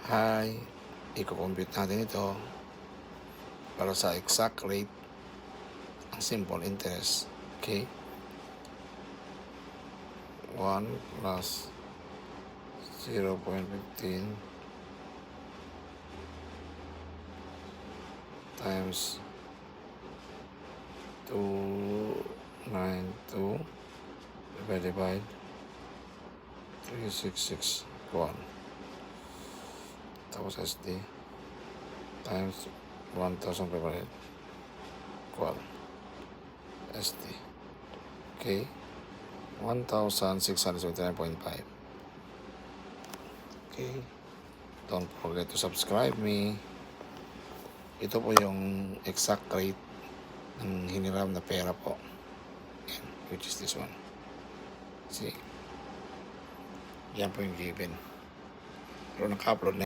Hi, i-compute natin ito para sa exact rate ang simple interest. Okay? 1 plus 0.15 times 292 divided by 3661 tapos SD times 1,500 equal SD. Okay? 1,679.5. Okay? Don't forget to subscribe me. Ito po yung exact rate ng hiniram na pera po. Yan, which is this one. See? Yan po yung given. Pero naka-upload na.